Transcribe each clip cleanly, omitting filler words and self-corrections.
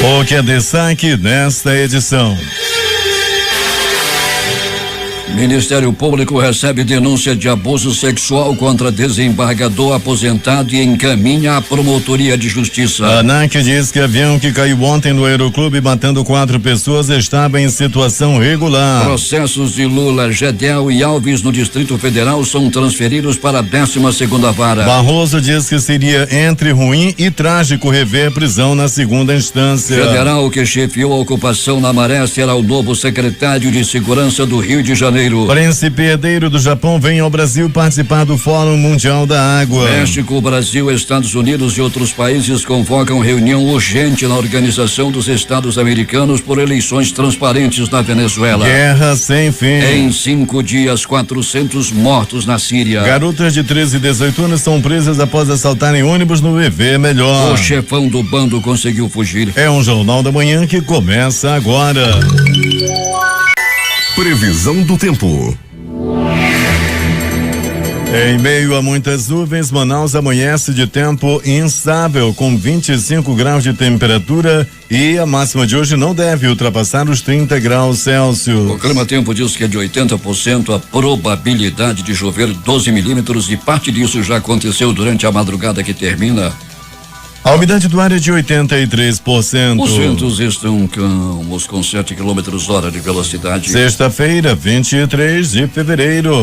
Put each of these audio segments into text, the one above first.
O que é destaque nesta edição? Ministério Público recebe denúncia de abuso sexual contra desembargador aposentado e encaminha à Promotoria de Justiça. A ANAC diz que avião que caiu ontem no Aeroclube matando 4 pessoas estava em situação regular. Processos de Lula, Gedel e Alves no Distrito Federal são transferidos para a 12ª Vara. Barroso diz que seria entre ruim e trágico rever prisão na segunda instância. Federal que chefiou a ocupação na Maré será o novo secretário de Segurança do Rio de Janeiro. Príncipe herdeiro do Japão vem ao Brasil participar do Fórum Mundial da Água. México, Brasil, Estados Unidos e outros países convocam reunião urgente na Organização dos Estados Americanos por eleições transparentes na Venezuela. Guerra sem fim. Em 5 dias, 400 mortos na Síria. Garotas de 13 e 18 anos são presas após assaltarem ônibus no Viver Melhor. O chefão do bando conseguiu fugir. É um Jornal da Manhã que começa agora. Previsão do tempo. Em meio a muitas nuvens, Manaus amanhece de tempo instável, com 25 graus de temperatura e a máxima de hoje não deve ultrapassar os 30 graus Celsius. O clima-tempo diz que é de 80% a probabilidade de chover 12 milímetros e parte disso já aconteceu durante a madrugada que termina. A umidade do ar é de 83%. Os ventos estão calmos com 7 km/h de velocidade. Sexta-feira, 23 de fevereiro.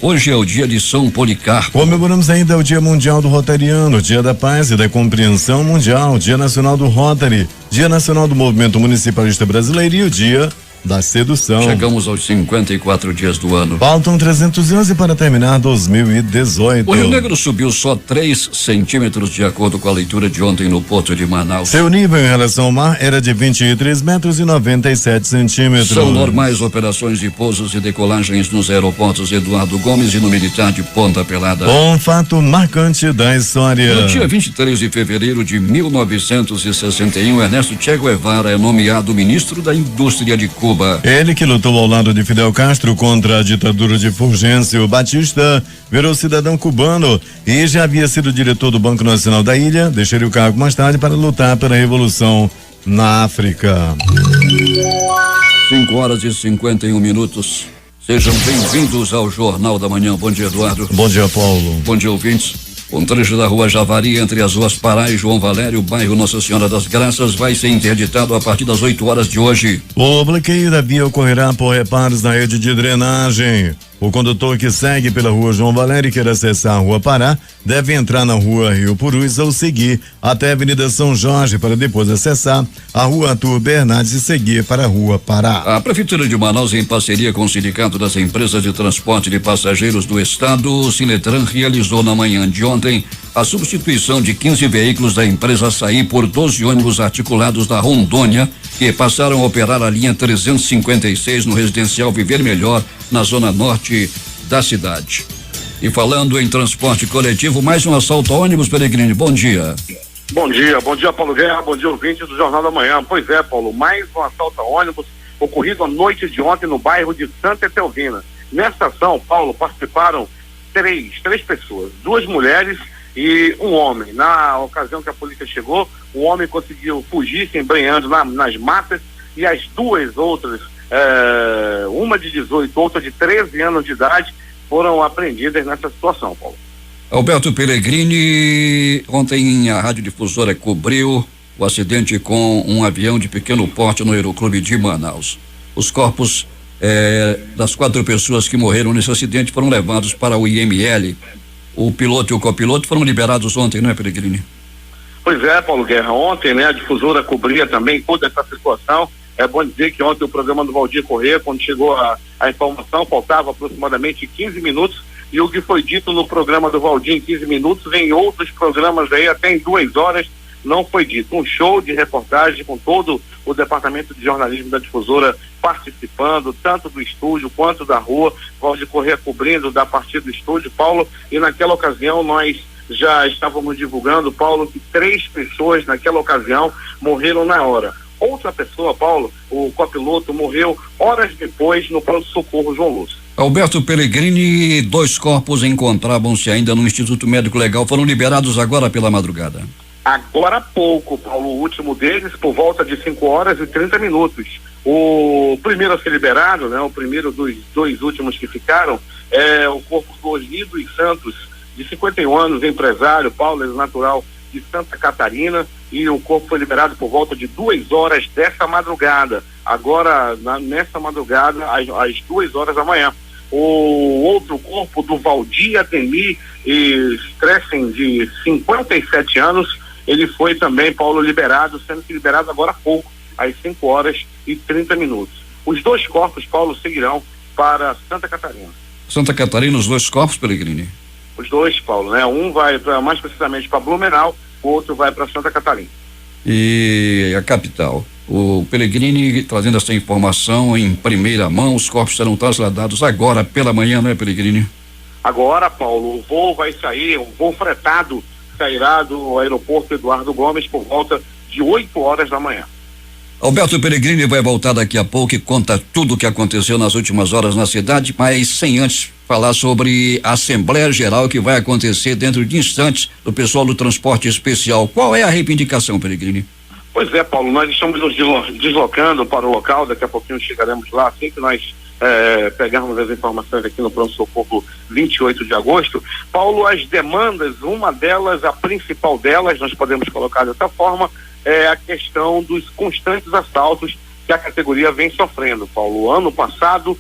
Hoje é o dia de São Policarpo. Comemoramos ainda o Dia Mundial do Rotariano, Dia da Paz e da Compreensão Mundial, Dia Nacional do Rotary, Dia Nacional do Movimento Municipalista Brasileiro e o Dia da Sedução. Chegamos aos 54 dias do ano. Faltam 311 para terminar 2018. O Rio Negro subiu só 3 centímetros de acordo com a leitura de ontem no Porto de Manaus. Seu nível em relação ao mar era de 23 metros e 97 centímetros. São normais operações de pousos e decolagens nos aeroportos Eduardo Gomes e no Militar de Ponta Pelada. Um fato marcante da história. No dia 23 de fevereiro de 1961, Ernesto Che Guevara é nomeado ministro da Indústria de Cuba. Ele que lutou ao lado de Fidel Castro contra a ditadura de Fulgêncio Batista, virou cidadão cubano e já havia sido diretor do Banco Nacional da ilha, deixaria o cargo mais tarde para lutar pela revolução na África. 5h51. Sejam bem-vindos ao Jornal da Manhã. Bom dia, Eduardo. Bom dia, Paulo. Bom dia, ouvintes. Um trecho da rua Javari, entre as ruas Pará e João Valério, bairro Nossa Senhora das Graças, vai ser interditado a partir das 8 horas de hoje. O bloqueio da via ocorrerá por reparos na rede de drenagem. O condutor que segue pela rua João Valério e quer acessar a rua Pará deve entrar na rua Rio Purus ou seguir até a Avenida São Jorge para depois acessar a rua Arthur Bernardes e seguir para a rua Pará. A Prefeitura de Manaus, em parceria com o Sindicato das Empresas de Transporte de Passageiros do Estado, o Sinetran, realizou na manhã de ontem a substituição de 15 veículos da empresa Açaí por 12 ônibus articulados da Rondônia, que passaram a operar a linha 356 no residencial Viver Melhor, na zona norte da cidade. E falando em transporte coletivo, mais um assalto a ônibus, Peregrini. Bom dia. Bom dia, Paulo Guerra, bom dia, ouvinte do Jornal da Manhã. Pois é, Paulo, mais um assalto a ônibus ocorrido à noite de ontem no bairro de Santa Etelvina. Nessa ação, Paulo, participaram três pessoas, 2 mulheres e um homem. Na ocasião que a polícia chegou, o homem conseguiu fugir se embrenhando nas matas e as 2 outras, uma de 18, outra de 13 anos de idade, foram apreendidas nessa situação, Paulo. Alberto Pellegrini, ontem a radiodifusora cobriu o acidente com um avião de pequeno porte no Aeroclube de Manaus. Os corpos das 4 pessoas que morreram nesse acidente foram levados para o IML. O piloto e o copiloto foram liberados ontem, não é, Pellegrini? Pois é, Paulo Guerra, ontem, né, a difusora cobria também toda essa situação. É bom dizer que ontem o programa do Valdir Corrêa, quando chegou a informação, faltava aproximadamente 15 minutos, e o que foi dito no programa do Valdir em 15 minutos, em outros programas aí até em 2 horas, não foi dito. Um show de reportagem com todo o departamento de jornalismo da difusora participando, tanto do estúdio quanto da rua, Valdir Corrêa cobrindo da partir do estúdio, Paulo, e naquela ocasião nós já estávamos divulgando, Paulo, que 3 pessoas naquela ocasião morreram na hora. Outra pessoa, Paulo, o copiloto, morreu horas depois no pronto-socorro João Lúcio. Alberto Pellegrini, 2 corpos encontravam-se ainda no Instituto Médico Legal, foram liberados agora pela madrugada. Agora há pouco, Paulo, o último deles, por volta de 5h30. O primeiro a ser liberado, né? O primeiro dos dois últimos que ficaram é o corpo do Osnido Santos, de 51 anos, empresário, Paulo, ele é natural de Santa Catarina, e o corpo foi liberado por volta de 2h dessa madrugada. Agora, nessa madrugada, às 2h da manhã. O outro corpo do Valdir Ademir Stressen, de 57 anos, ele foi também, Paulo, liberado, sendo que liberado agora há pouco, às 5h30. Os dois corpos, Paulo, seguirão para Santa Catarina. Santa Catarina, os dois corpos, Pellegrini? Os dois, Paulo, né? Um vai mais precisamente para Blumenau, o outro vai para Santa Catarina. E a capital? O Pellegrini trazendo essa informação em primeira mão, os corpos serão trasladados agora pela manhã, não é, Pellegrini? Agora, Paulo, o voo vai sair, um voo fretado sairá do aeroporto Eduardo Gomes por volta de 8h da manhã. Alberto Pellegrini vai voltar daqui a pouco e conta tudo o que aconteceu nas últimas horas na cidade, mas sem antes falar sobre a Assembleia Geral que vai acontecer dentro de instantes do pessoal do transporte especial. Qual é a reivindicação, Pellegrini? Pois é, Paulo, nós estamos nos deslocando para o local, daqui a pouquinho chegaremos lá, assim que nós pegarmos as informações aqui no pronto-socorro 28 de agosto. Paulo, as demandas, uma delas, a principal delas, nós podemos colocar dessa forma, é a questão dos constantes assaltos que a categoria vem sofrendo, Paulo. Ano passado,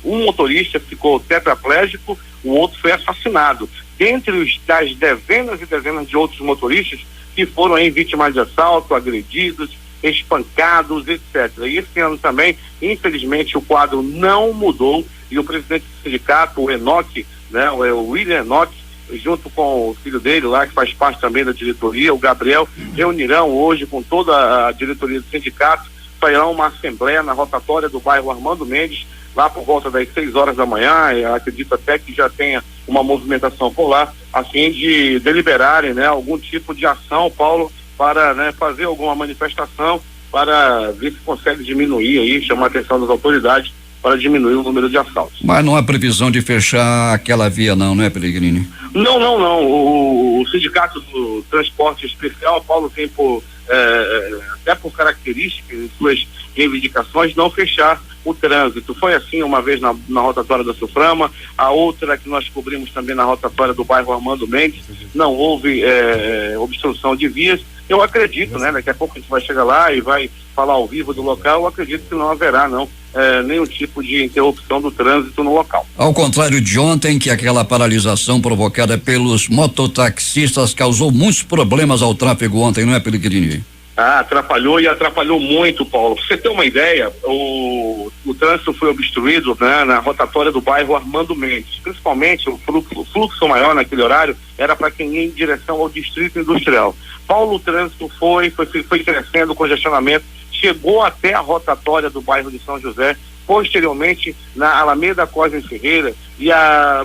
um motorista ficou tetraplégico, o outro foi assassinado. Dentre das dezenas e dezenas de outros motoristas que foram aí vítimas de assalto, agredidos, espancados, etc. E esse ano também, infelizmente, o quadro não mudou e o presidente do sindicato, o Enoque, né, o William Enoque, junto com o filho dele lá, que faz parte também da diretoria, o Gabriel, reunirão hoje com toda a diretoria do sindicato, sairá uma assembleia na rotatória do bairro Armando Mendes, lá por volta das 6h da manhã. Eu acredito até que já tenha uma movimentação por lá, a fim de deliberarem, né, algum tipo de ação, Paulo, para, né, fazer alguma manifestação, para ver se consegue diminuir aí, chamar a atenção das autoridades para diminuir o número de assaltos. Mas não há previsão de fechar aquela via não é, Pellegrini? Não. O sindicato do transporte especial, Paulo, tem por até por características e suas reivindicações, não fechar o trânsito. Foi assim uma vez na rotatória da Suframa, a outra que nós cobrimos também na rotatória do bairro Armando Mendes, não houve obstrução de vias. Eu acredito, né, daqui a pouco a gente vai chegar lá e vai falar ao vivo do local, eu acredito que não haverá nenhum tipo de interrupção do trânsito no local. Ao contrário de ontem, que aquela paralisação provocada pelos mototaxistas causou muitos problemas ao tráfego ontem, não é, Pellegrini? Atrapalhou e atrapalhou muito, Paulo. Pra você ter uma ideia, o trânsito foi obstruído, né, na rotatória do bairro Armando Mendes. Principalmente o fluxo maior naquele horário era para quem ia em direção ao distrito industrial. Paulo, o trânsito foi crescendo, o congestionamento chegou até a rotatória do bairro de São José, posteriormente na Alameda Cosme Ferreira, e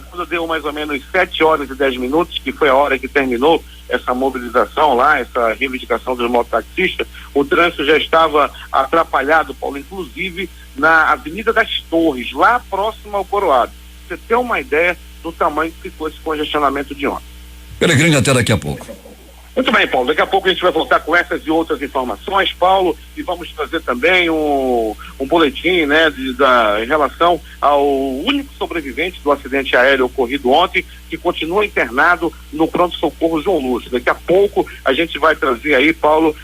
quando deu mais ou menos 7h10, que foi a hora que terminou essa mobilização lá, essa reivindicação dos mototaxistas, o trânsito já estava atrapalhado, Paulo, inclusive na Avenida das Torres, lá próximo ao Coroado. Você tem uma ideia do tamanho que ficou esse congestionamento de ontem. Pellegrini, até daqui a pouco. Muito bem, Paulo, daqui a pouco a gente vai voltar com essas e outras informações, Paulo, e vamos trazer também um boletim, né, em relação ao único sobrevivente do acidente aéreo ocorrido ontem, que continua internado no pronto-socorro João Lúcio. Daqui a pouco a gente vai trazer aí, Paulo,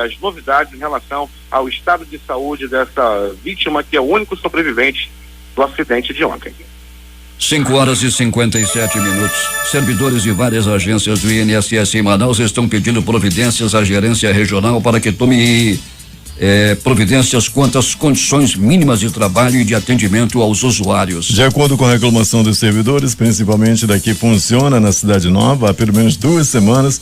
as novidades em relação ao estado de saúde dessa vítima, que é o único sobrevivente do acidente de ontem. 5h57. Servidores de várias agências do INSS em Manaus estão pedindo providências à gerência regional para que tome providências quanto às condições mínimas de trabalho e de atendimento aos usuários. De acordo com a reclamação dos servidores, principalmente da que funciona na Cidade Nova, há pelo menos 2 semanas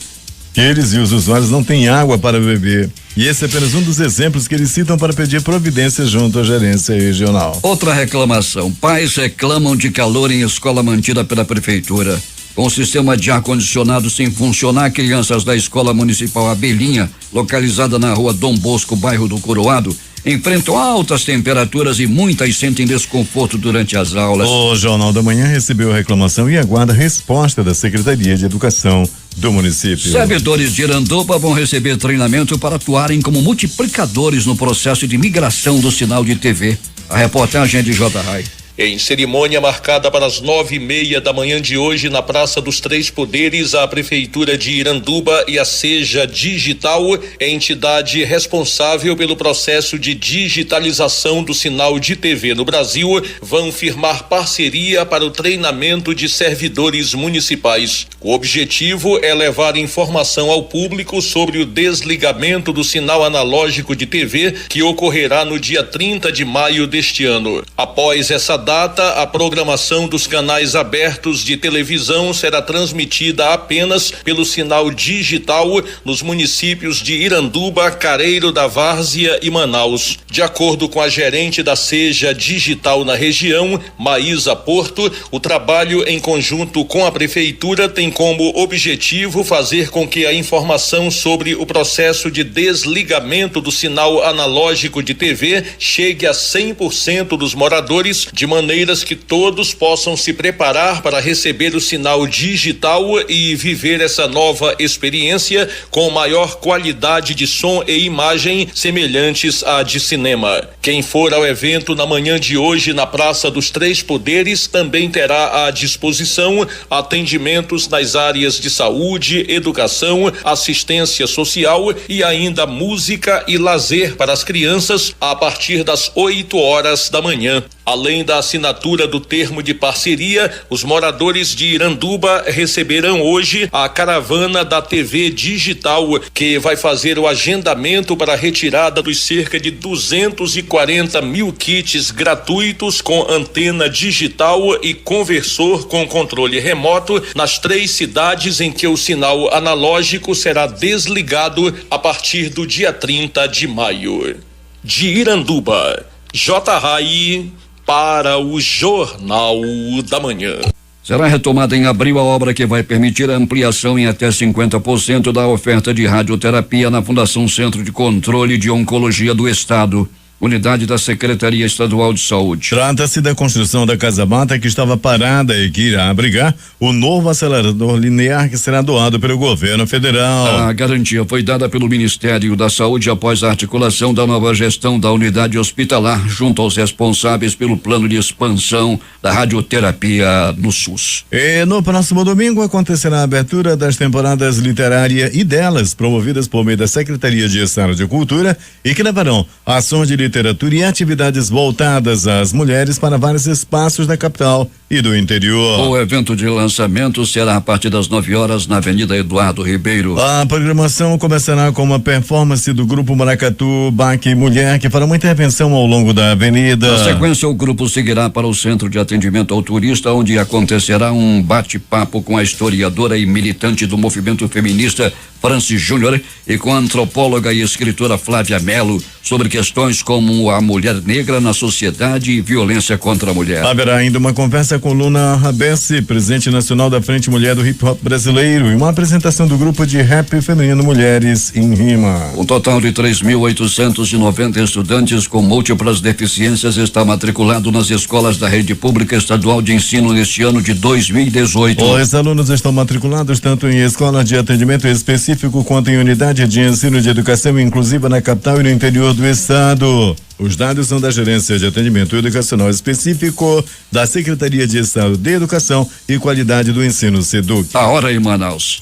que eles e os usuários não têm água para beber. E esse é apenas um dos exemplos que eles citam para pedir providências junto à gerência regional. Outra reclamação: pais reclamam de calor em escola mantida pela prefeitura. Com o sistema de ar-condicionado sem funcionar, crianças da Escola Municipal Abelhinha, localizada na rua Dom Bosco, bairro do Coroado, enfrentam altas temperaturas e muitas sentem desconforto durante as aulas. O Jornal da Manhã recebeu a reclamação e aguarda a resposta da Secretaria de Educação do município. Servidores de Iranduba vão receber treinamento para atuarem como multiplicadores no processo de migração do sinal de TV. A reportagem é de J. Rai. Em cerimônia marcada para as 9:30 da manhã de hoje na Praça dos Três Poderes, a Prefeitura de Iranduba e a Seja Digital, entidade responsável pelo processo de digitalização do sinal de TV no Brasil, vão firmar parceria para o treinamento de servidores municipais. O objetivo é levar informação ao público sobre o desligamento do sinal analógico de TV, que ocorrerá no dia 30 de maio deste ano. Após essa data, a programação dos canais abertos de televisão será transmitida apenas pelo sinal digital nos municípios de Iranduba, Careiro da Várzea e Manaus. De acordo com a gerente da Seja Digital na região, Maísa Porto, o trabalho em conjunto com a prefeitura tem como objetivo fazer com que a informação sobre o processo de desligamento do sinal analógico de TV chegue a 100% dos moradores, de maneiras que todos possam se preparar para receber o sinal digital e viver essa nova experiência com maior qualidade de som e imagem semelhantes à de cinema. Quem for ao evento na manhã de hoje na Praça dos Três Poderes também terá à disposição atendimentos nas áreas de saúde, educação, assistência social e ainda música e lazer para as crianças a partir das 8 horas da manhã. Além da assinatura do termo de parceria, os moradores de Iranduba receberão hoje a caravana da TV Digital, que vai fazer o agendamento para a retirada dos cerca de 240 mil kits gratuitos com antena digital e conversor com controle remoto nas 3 cidades em que o sinal analógico será desligado a partir do dia 30 de maio. De Iranduba, J. Rai, para o Jornal da Manhã. Será retomada em abril a obra que vai permitir a ampliação em até 50% da oferta de radioterapia na Fundação Centro de Controle de Oncologia do Estado, unidade da Secretaria Estadual de Saúde. Trata-se da construção da Casa Mata, que estava parada e que irá abrigar o novo acelerador linear que será doado pelo governo federal. A garantia foi dada pelo Ministério da Saúde após a articulação da nova gestão da unidade hospitalar junto aos responsáveis pelo plano de expansão da radioterapia no SUS. E no próximo domingo acontecerá a abertura das temporadas literária e delas, promovidas por meio da Secretaria de Estado de Cultura e que levarão ações de literatura e atividades voltadas às mulheres para vários espaços da capital e do interior. O evento de lançamento será a partir das 9 horas na Avenida Eduardo Ribeiro. A programação começará com uma performance do grupo Maracatu Baque Mulher, que fará uma intervenção ao longo da avenida. Na sequência, o grupo seguirá para o Centro de Atendimento ao Turista, onde acontecerá um bate-papo com a historiadora e militante do movimento feminista Francis Júnior e com a antropóloga e escritora Flávia Melo sobre questões como a mulher negra na sociedade e violência contra a mulher. Haverá ainda uma conversa com Luna Rabessi, presidente nacional da Frente Mulher do Hip Hop Brasileiro, e uma apresentação do grupo de rap feminino Mulheres em Rima. Um total de 3.890 estudantes com múltiplas deficiências está matriculado nas escolas da rede pública estadual de ensino neste ano de 2018. Os alunos estão matriculados tanto em escolas de atendimento específico quanto em unidade de ensino de educação inclusiva na capital e no interior do estado. Os dados são da Gerência de Atendimento Educacional Específico da Secretaria de Estado de Educação e Qualidade do Ensino, SEDUC. A hora em Manaus.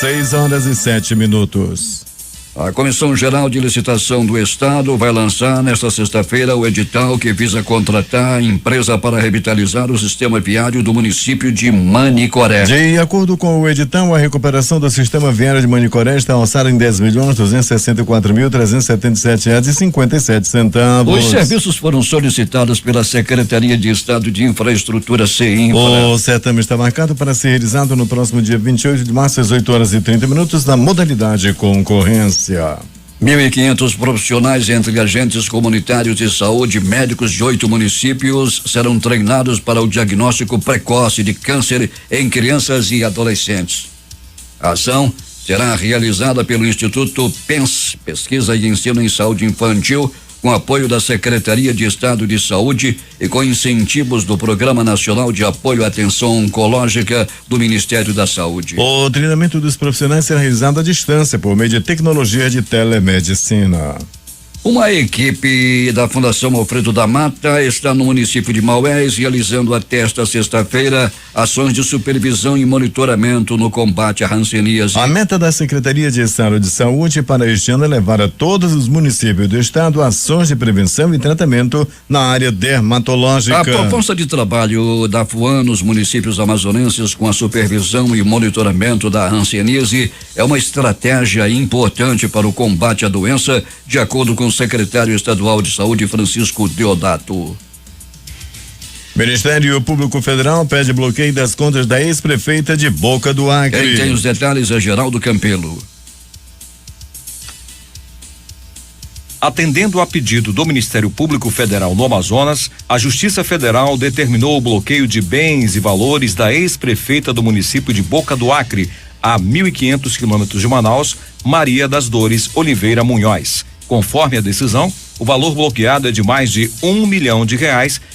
6:07. A Comissão Geral de Licitação do Estado vai lançar nesta sexta-feira o edital que visa contratar a empresa para revitalizar o sistema viário do município de Manicoré. De acordo com o edital, a recuperação do sistema viário de Manicoré está orçada em R$10.264.377,57. Os serviços foram solicitados pela Secretaria de Estado de Infraestrutura, CEINFRA. O certame está marcado para ser realizado no próximo dia 28 de março, às 8h30, na modalidade concorrência. 1.500 profissionais entre agentes comunitários de saúde, médicos de 8 municípios serão treinados para o diagnóstico precoce de câncer em crianças e adolescentes. A ação será realizada pelo Instituto PENS, Pesquisa e Ensino em Saúde Infantil, com apoio da Secretaria de Estado de Saúde e com incentivos do Programa Nacional de Apoio à Atenção Oncológica do Ministério da Saúde. O treinamento dos profissionais será realizado à distância por meio de tecnologia de telemedicina. Uma equipe da Fundação Alfredo da Mata está no município de Maués realizando até esta sexta-feira ações de supervisão e monitoramento no combate à hanseníase. A meta da Secretaria de Estado de Saúde para este ano é levar a todos os municípios do estado ações de prevenção e tratamento na área dermatológica. A proposta de trabalho da FUAN nos municípios amazonenses com a supervisão e monitoramento da hanseníase é uma estratégia importante para o combate à doença, de acordo com o secretário estadual de saúde, Francisco Deodato. Ministério Público Federal pede bloqueio das contas da ex-prefeita de Boca do Acre. Quem tem os detalhes é Geraldo Campelo. Atendendo a pedido do Ministério Público Federal no Amazonas, a Justiça Federal determinou o bloqueio de bens e valores da ex-prefeita do município de Boca do Acre, a 1.500 quilômetros de Manaus, Maria das Dores Oliveira Munhoz. Conforme a decisão, o valor bloqueado é de mais de R$1 milhão,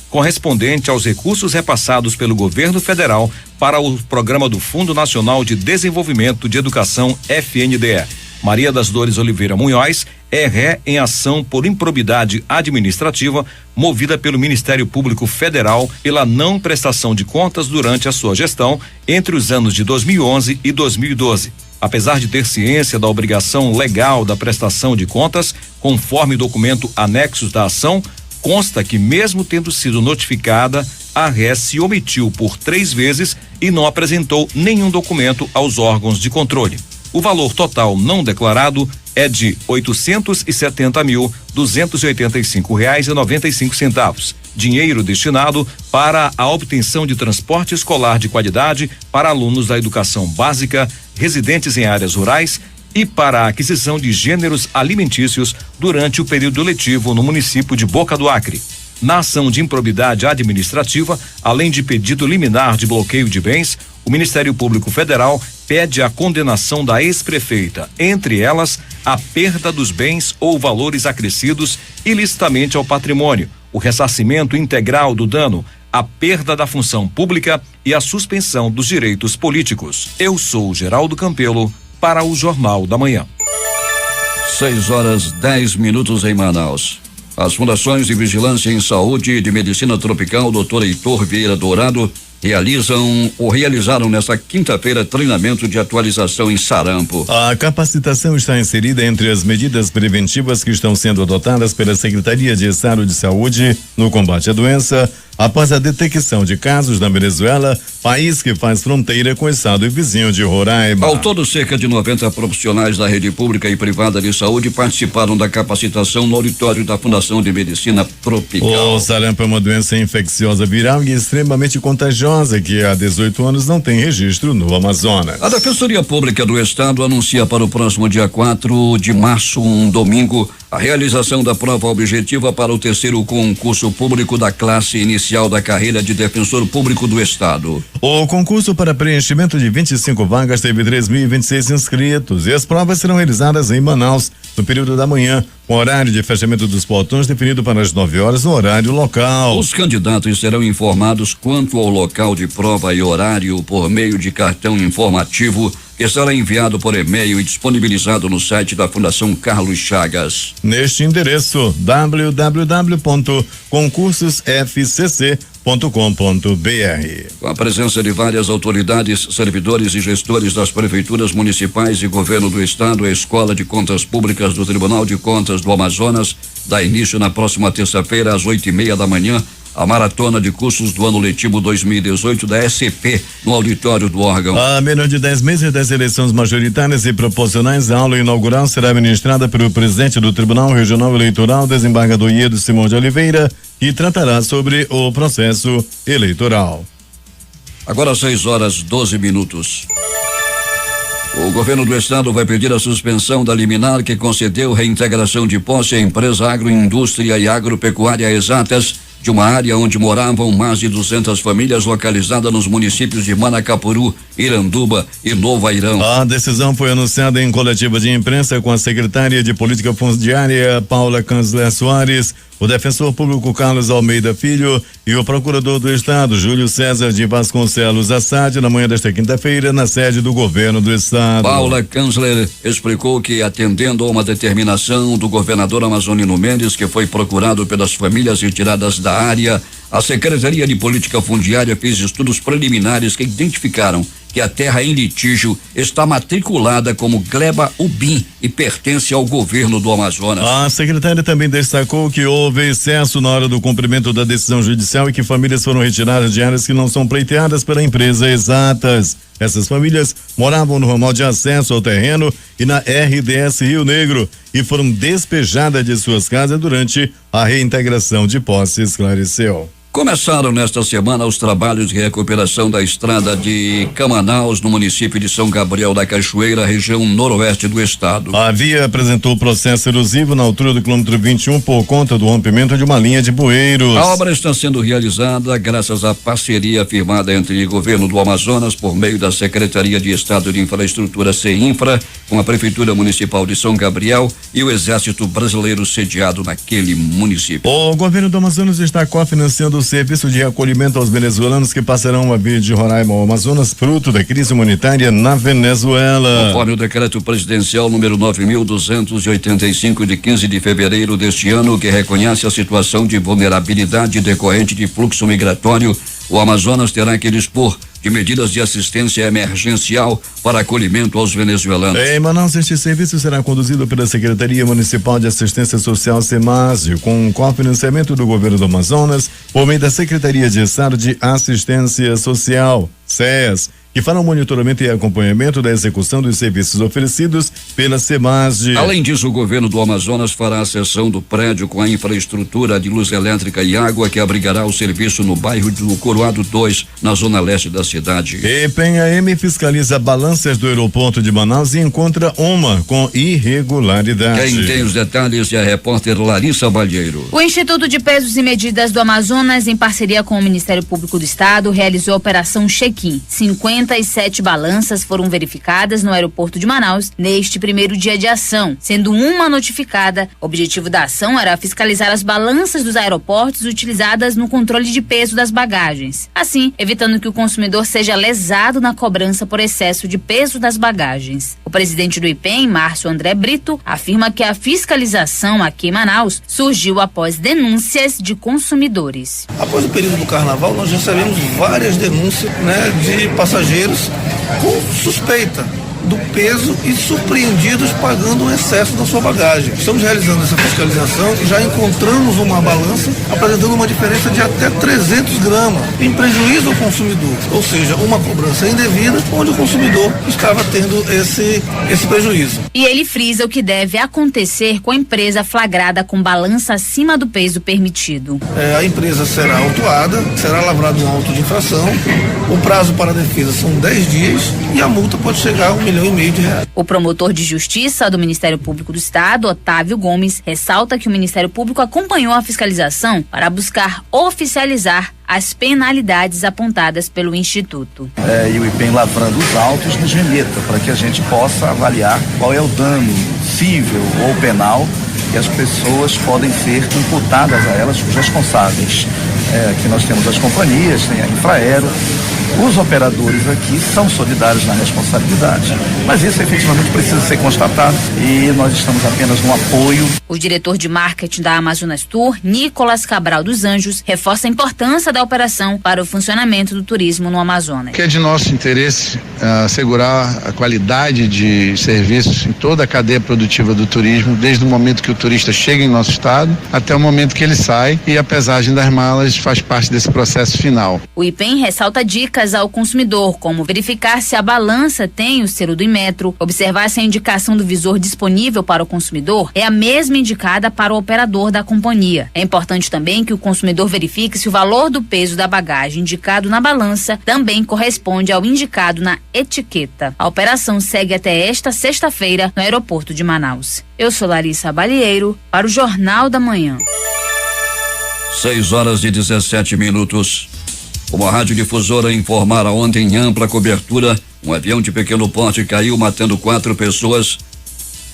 correspondente aos recursos repassados pelo governo federal para o programa do Fundo Nacional de Desenvolvimento de Educação, FNDE. Maria das Dores Oliveira Munhoz é ré em ação por improbidade administrativa movida pelo Ministério Público Federal pela não prestação de contas durante a sua gestão entre os anos de 2011 e 2012. Apesar de ter ciência da obrigação legal da prestação de contas, conforme documento anexos da ação, consta que mesmo tendo sido notificada, a ré se omitiu por 3 vezes e não apresentou nenhum documento aos órgãos de controle. O valor total não declarado é de R$870.285,95, dinheiro destinado para a obtenção de transporte escolar de qualidade para alunos da educação básica, residentes em áreas rurais e para a aquisição de gêneros alimentícios durante o período letivo no município de Boca do Acre. Na ação de improbidade administrativa, além de pedido liminar de bloqueio de bens, o Ministério Público Federal pede a condenação da ex-prefeita, entre elas a perda dos bens ou valores acrescidos ilicitamente ao patrimônio, o ressarcimento integral do dano, a perda da função pública e a suspensão dos direitos políticos. Eu sou Geraldo Campelo para o Jornal da Manhã. 6:10 em Manaus. As fundações de Vigilância em Saúde e de Medicina Tropical, Dr. Heitor Vieira Dourado, realizaram nesta quinta-feira treinamento de atualização em sarampo. A capacitação está inserida entre as medidas preventivas que estão sendo adotadas pela Secretaria de Estado de Saúde no combate à doença, após a detecção de casos na Venezuela, país que faz fronteira com o estado vizinho de Roraima. Ao todo, cerca de 90 profissionais da rede pública e privada de saúde participaram da capacitação no auditório da Fundação de Medicina Tropical. O sarampo é uma doença infecciosa viral e extremamente contagiosa que há 18 anos não tem registro no Amazonas. A Defensoria Pública do Estado anuncia para o próximo dia 4 de março, um domingo, a realização da prova objetiva para o 3º concurso público da classe inicial da carreira de defensor público do Estado. O concurso para preenchimento de 25 vagas teve 3.026 inscritos e as provas serão realizadas em Manaus no período da manhã, com horário de fechamento dos portões definido para as 9 horas no horário local. Os candidatos serão informados quanto ao local de prova e horário por meio de cartão informativo que será enviado por e-mail e disponibilizado no site da Fundação Carlos Chagas. Neste endereço www.concursosfcc.com.br. Com a presença de várias autoridades, servidores e gestores das prefeituras municipais e governo do estado, a Escola de Contas Públicas do Tribunal de Contas do Amazonas dá início na próxima terça-feira às 8:30 da manhã a maratona de cursos do ano letivo 2018 da SCP no auditório do órgão. A menos de 10 meses das eleições majoritárias e proporcionais, a aula inaugural será ministrada pelo presidente do Tribunal Regional Eleitoral, desembargador Iedo Simão de Oliveira, que tratará sobre o processo eleitoral. Agora 6:12. O governo do estado vai pedir a suspensão da liminar que concedeu reintegração de posse à empresa Agroindústria e Agropecuária Exatas de uma área onde moravam mais de 200 famílias localizada nos municípios de Manacapuru, Iranduba e Novo Airão. A decisão foi anunciada em coletiva de imprensa com a secretária de Política Fundiária, Paula Canzler Soares, o defensor público Carlos Almeida Filho e o procurador do Estado, Júlio César de Vasconcelos Assad, na manhã desta quinta-feira, na sede do governo do Estado. Paula Canzler explicou que, atendendo a uma determinação do governador Amazonino Mendes, que foi procurado pelas famílias retiradas da área, a Secretaria de Política Fundiária fez estudos preliminares que identificaram que a terra em litígio está matriculada como Gleba Ubim e pertence ao governo do Amazonas. A secretária também destacou que houve excesso na hora do cumprimento da decisão judicial e que famílias foram retiradas de áreas que não são pleiteadas pela empresa exatas. Essas famílias moravam no ramal de acesso ao terreno e na RDS Rio Negro e foram despejadas de suas casas durante a reintegração de posse, esclareceu. Começaram nesta semana os trabalhos de recuperação da estrada de Camanaus, no município de São Gabriel da Cachoeira, região noroeste do estado. A via apresentou processo erosivo na altura do quilômetro 21 por conta do rompimento de uma linha de bueiros. A obra está sendo realizada graças à parceria firmada entre o governo do Amazonas por meio da Secretaria de Estado de Infraestrutura CEINFRA, com a Prefeitura Municipal de São Gabriel e o Exército Brasileiro sediado naquele município. O governo do Amazonas está cofinanciando o serviço de acolhimento aos venezuelanos que passarão a vir de Roraima ao Amazonas, fruto da crise humanitária na Venezuela. Conforme o decreto presidencial número 9.285 de 15 de fevereiro deste ano, que reconhece a situação de vulnerabilidade decorrente de fluxo migratório, o Amazonas terá que dispor de medidas de assistência emergencial para acolhimento aos venezuelanos. Em Manaus, este serviço será conduzido pela Secretaria Municipal de Assistência Social, SEMASE, com o cofinanciamento do governo do Amazonas, por meio da Secretaria de Estado de Assistência Social, SES, que fará o monitoramento e acompanhamento da execução dos serviços oferecidos pela SEMASE. Além disso, o governo do Amazonas fará a cessão do prédio com a infraestrutura de luz elétrica e água que abrigará o serviço no bairro do Coroado 2, na zona leste da cidade. E PENHAM fiscaliza balanças do aeroporto de Manaus e encontra uma com irregularidade. Quem tem os detalhes é a repórter Larissa Balheiro. O Instituto de Pesos e Medidas do Amazonas, em parceria com o Ministério Público do Estado, realizou a Operação Check-in. 57 balanças foram verificadas no aeroporto de Manaus neste primeiro dia de ação, sendo uma notificada. O objetivo da ação era fiscalizar as balanças dos aeroportos utilizadas no controle de peso das bagagens, assim evitando que o consumidor seja lesado na cobrança por excesso de peso das bagagens. O presidente do IPEM, Márcio André Brito, afirma que a fiscalização aqui em Manaus surgiu após denúncias de consumidores. Após o período do carnaval, nós recebemos várias denúncias, de passageiros com suspeita do peso e surpreendidos pagando o excesso da sua bagagem. Estamos realizando essa fiscalização e já encontramos uma balança apresentando uma diferença de até 300 gramas em prejuízo ao consumidor, ou seja, uma cobrança indevida onde o consumidor estava tendo esse prejuízo. E ele frisa o que deve acontecer com a empresa flagrada com balança acima do peso permitido. A empresa será autuada, será lavrado um auto de infração, o prazo para a defesa são 10 dias e a multa pode chegar a R$1,5 milhão. O promotor de justiça do Ministério Público do Estado, Otávio Gomes, ressalta que o Ministério Público acompanhou a fiscalização para buscar oficializar as penalidades apontadas pelo Instituto. E o IPEM lavrando os autos nos remeta para que a gente possa avaliar qual é o dano civil ou penal que as pessoas podem ser imputadas a elas, os responsáveis. Aqui nós temos as companhias, tem a Infraero. Os operadores aqui são solidários na responsabilidade, mas isso efetivamente precisa ser constatado e nós estamos apenas no apoio. O diretor de marketing da Amazonas Tour, Nicolas Cabral dos Anjos, reforça a importância da operação para o funcionamento do turismo no Amazonas. Que é de nosso interesse assegurar a qualidade de serviços em toda a cadeia produtiva do turismo, desde o momento que o turista chega em nosso estado até o momento que ele sai, e a pesagem das malas faz parte desse processo final. O IPEM ressalta dicas ao consumidor, como verificar se a balança tem o selo do Inmetro, observar se a indicação do visor disponível para o consumidor é a mesma indicada para o operador da companhia. É importante também que o consumidor verifique se o valor do peso da bagagem indicado na balança também corresponde ao indicado na etiqueta. A operação segue até esta sexta-feira no aeroporto de Manaus. Eu sou Larissa Balheiro para o Jornal da Manhã. 6:17. Uma radiodifusora informara ontem em ampla cobertura, um avião de pequeno porte caiu matando 4 pessoas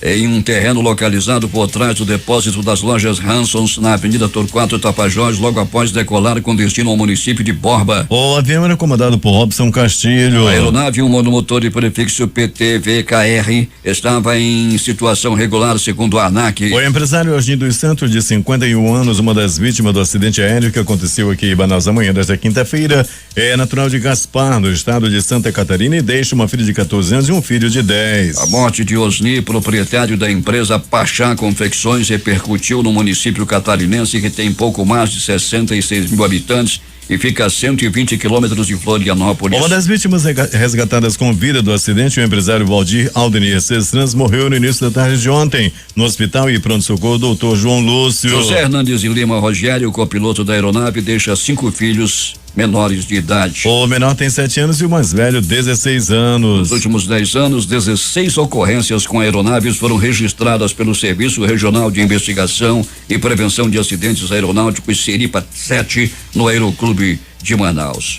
em um terreno localizado por trás do depósito das lojas Hansons na Avenida Torquato Tapajós, logo após decolar com destino ao município de Borba. O avião era comandado por Robson Castilho. A aeronave, um monomotor de prefixo PTVKR, estava em situação regular, segundo a ANAC. O empresário Osni dos Santos, de 51 anos, uma das vítimas do acidente aéreo que aconteceu aqui em Manaus amanhã desta quinta-feira, é natural de Gaspar, no estado de Santa Catarina, e deixa uma filha de 14 anos e um filho de 10. A morte de Osni, proprietário da empresa Pachá Confecções, repercutiu no município catarinense, que tem pouco mais de 66 mil habitantes e fica a 120 quilômetros de Florianópolis. Uma das vítimas resgatadas com vida do acidente, o empresário Valdir Aldenir Cestrans, morreu no início da tarde de ontem no hospital e pronto-socorro Dr. João Lúcio. José Hernandes de Lima Rogério, copiloto da aeronave, deixa 5 filhos menores de idade. O menor tem 7 anos e o mais velho 16 anos. Nos últimos 10 anos, 16 ocorrências com aeronaves foram registradas pelo Serviço Regional de Investigação e Prevenção de Acidentes Aeronáuticos Seripa 7 no Aeroclube de Manaus.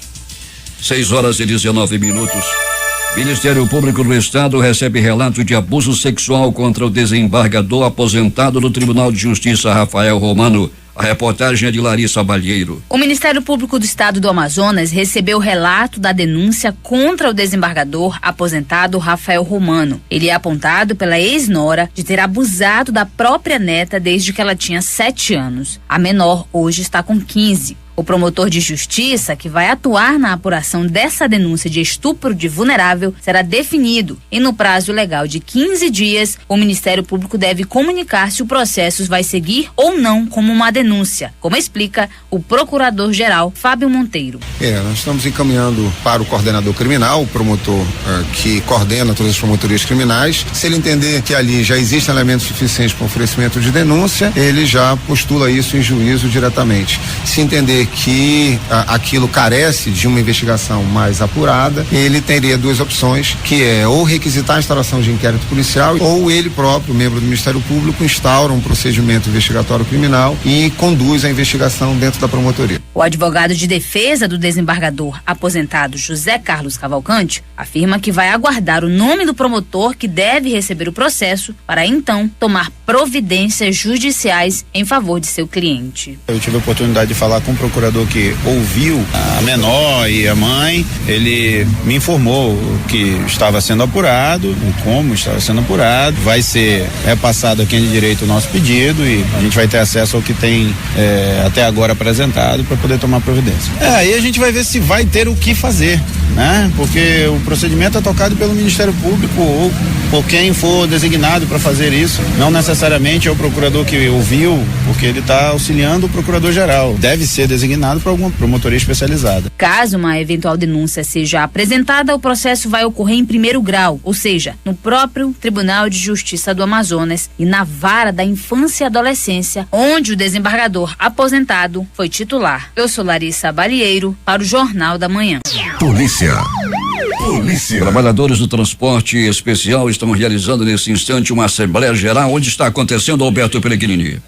6:19. Ministério Público do Estado recebe relato de abuso sexual contra o desembargador aposentado do Tribunal de Justiça Rafael Romano. A reportagem é de Larissa Balheiro. O Ministério Público do Estado do Amazonas recebeu o relato da denúncia contra o desembargador aposentado Rafael Romano. Ele é apontado pela ex-nora de ter abusado da própria neta desde que ela tinha 7 anos. A menor hoje está com 15. O promotor de justiça, que vai atuar na apuração dessa denúncia de estupro de vulnerável, será definido e no prazo legal de 15 dias, o Ministério Público deve comunicar se o processo vai seguir ou não como uma denúncia, como explica o procurador-geral Fábio Monteiro. Nós estamos encaminhando para o coordenador criminal, o promotor que coordena todas as promotorias criminais. Se ele entender que ali já existem elementos suficientes para oferecimento de denúncia, ele já postula isso em juízo diretamente. Se entender que aquilo carece de uma investigação mais apurada, ele teria 2 opções, que é ou requisitar a instauração de inquérito policial, ou ele próprio, membro do Ministério Público, instaura um procedimento investigatório criminal e conduz a investigação dentro da promotoria. O advogado de defesa do desembargador aposentado José Carlos Cavalcante afirma que vai aguardar o nome do promotor que deve receber o processo para então tomar providências judiciais em favor de seu cliente. Eu tive a oportunidade de falar com o procurador que ouviu a menor e a mãe. Ele me informou que estava sendo apurado e como estava sendo apurado. Vai ser repassado a quem de direito o nosso pedido e a gente vai ter acesso ao que tem até agora apresentado para poder tomar providência. Aí a gente vai ver se vai ter o que fazer, né? Porque o procedimento é tocado pelo Ministério Público ou por quem for designado para fazer isso. Não necessariamente é o procurador que ouviu, porque ele está auxiliando o procurador-geral. Deve ser designado para alguma promotoria especializada. Caso uma eventual denúncia seja apresentada, o processo vai ocorrer em 1º grau, ou seja, no próprio Tribunal de Justiça do Amazonas e na Vara da Infância e Adolescência, onde o desembargador aposentado foi titular. Eu sou Larissa Balheiro para o Jornal da Manhã. Polícia. Trabalhadores do transporte especial estão realizando nesse instante uma Assembleia Geral. Onde está acontecendo, Alberto Pellegrini?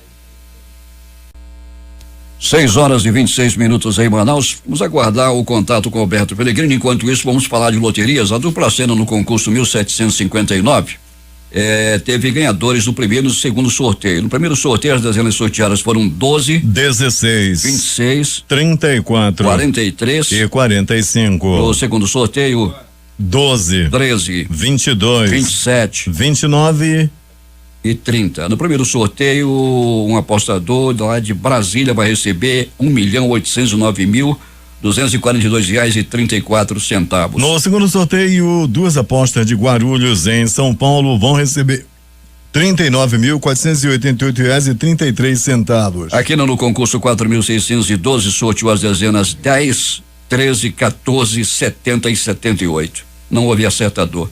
6:26 em Manaus. Vamos aguardar o contato com o Alberto Pellegrini. Enquanto isso, vamos falar de loterias. A dupla cena no concurso 1759 teve ganhadores no primeiro e no segundo sorteio. No primeiro sorteio, as dezenas sorteadas foram 12, 16, 26, 34, 43 e 45. No segundo sorteio, 12, 13, 22, 27, 29 e 30. No primeiro sorteio, um apostador lá de Brasília vai receber R$1.809.242,34. No segundo sorteio, 2 apostas de Guarulhos em São Paulo vão receber R$39.488,33. Aqui no concurso 4.612 sorteou as dezenas 10, 13, 14, 70 e 78. Não houve acertador.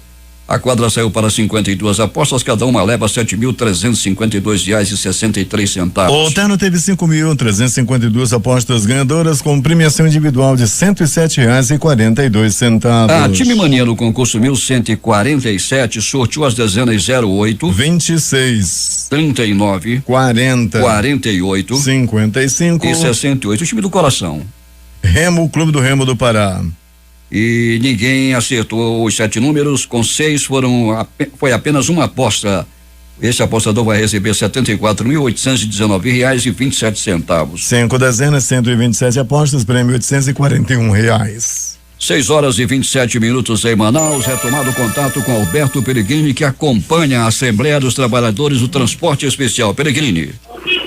A quadra saiu para 52 apostas, cada uma leva R$7.352,63. O terno teve 5.352 apostas ganhadoras com premiação individual de R$107,42. A Time Mania no concurso 1147 sorteou as dezenas 08, 26, 39, 40, 48, 55 e 68. O time do coração. Remo, Clube do Remo do Pará. E ninguém acertou os 7 números, com 6 foi apenas uma aposta. Esse apostador vai receber R$74.819,27. 5 dezenas, 127 apostas, prêmio R$841. 6h27 em Manaus. Retomado o contato com Alberto Peregrini, que acompanha a Assembleia dos Trabalhadores do Transporte Especial. Peregrini.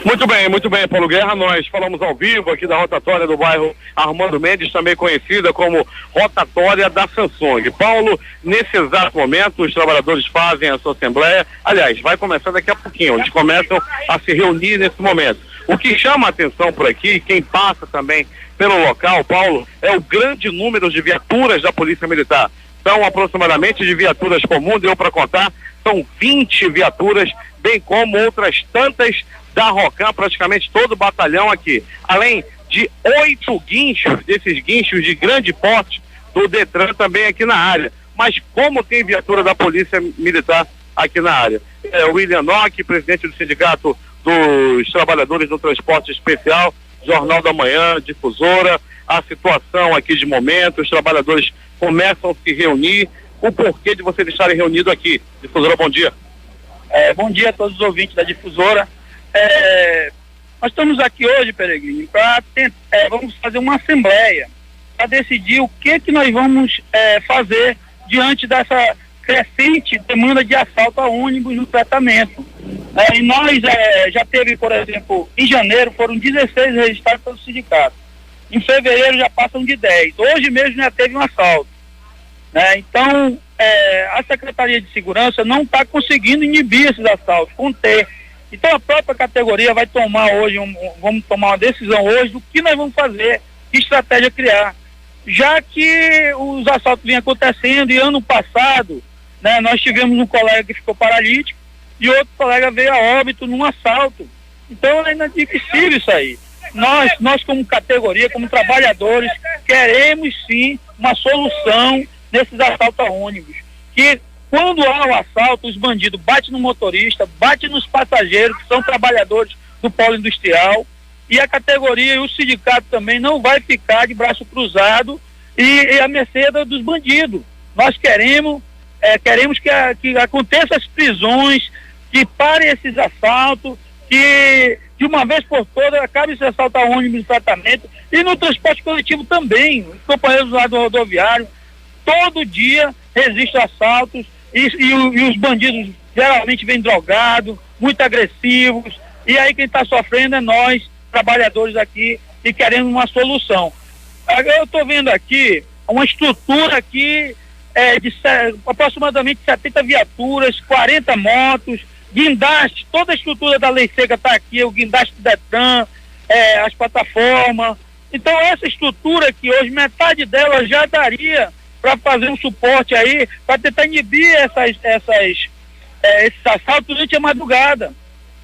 Muito bem, Paulo Guerra. Nós falamos ao vivo aqui da rotatória do bairro Armando Mendes, também conhecida como rotatória da Samsung. Paulo, nesse exato momento, os trabalhadores fazem a sua assembleia. Aliás, vai começar daqui a pouquinho. Eles começam a se reunir nesse momento. O que chama a atenção por aqui, quem passa também pelo local, Paulo, é o grande número de viaturas da Polícia Militar. São aproximadamente de viaturas comuns, deu para contar, são 20 viaturas, bem como outras tantas da Rocam, praticamente todo o batalhão aqui. Além de 8 guinchos, desses guinchos de grande porte do Detran também aqui na área. Mas como tem viatura da Polícia Militar aqui na área? William Nock, presidente do Sindicato dos Trabalhadores do Transporte Especial, Jornal da Manhã, Difusora, a situação aqui de momento, os trabalhadores começam a se reunir, o porquê de vocês estarem reunidos aqui. Difusora, bom dia. Bom dia a todos os ouvintes da Difusora. Nós estamos aqui hoje, Peregrini, vamos fazer uma assembleia para decidir o que nós vamos fazer diante dessa crescente demanda de assalto a ônibus no tratamento. E nós já teve, por exemplo, em janeiro foram 16 registrados pelo sindicato. Em fevereiro já passam de 10. Hoje mesmo já teve um assalto. Então, a Secretaria de Segurança não está conseguindo inibir esses assaltos, conter. Então a própria categoria vai tomar hoje, vamos tomar uma decisão hoje do que nós vamos fazer, que estratégia criar. Já que os assaltos vêm acontecendo e ano passado, nós tivemos um colega que ficou paralítico e outro colega veio a óbito num assalto. Então é inadmissível isso aí. Nós como categoria, como trabalhadores, queremos sim uma solução nesses assaltos a ônibus. Que quando há o assalto, os bandidos batem no motorista, batem nos passageiros, que são trabalhadores do polo industrial, e a categoria e o sindicato também não vai ficar de braço cruzado e à mercê dos bandidos. Nós queremos que aconteçam as prisões, que parem esses assaltos, que de uma vez por todas acabe esse assalto a ônibus no tratamento e no transporte coletivo também. Os companheiros lá do rodoviário, todo dia resistem a assaltos e os bandidos geralmente vêm drogados, muito agressivos, e aí quem está sofrendo é nós, trabalhadores aqui, e queremos uma solução. Eu estou vendo aqui uma estrutura aqui de aproximadamente 70 viaturas, 40 motos, guindaste, toda a estrutura da Lei Seca está aqui, o guindaste do Detran, as plataformas. Então essa estrutura aqui hoje, metade dela já daria para fazer um suporte aí, para tentar inibir esses assaltos durante a madrugada.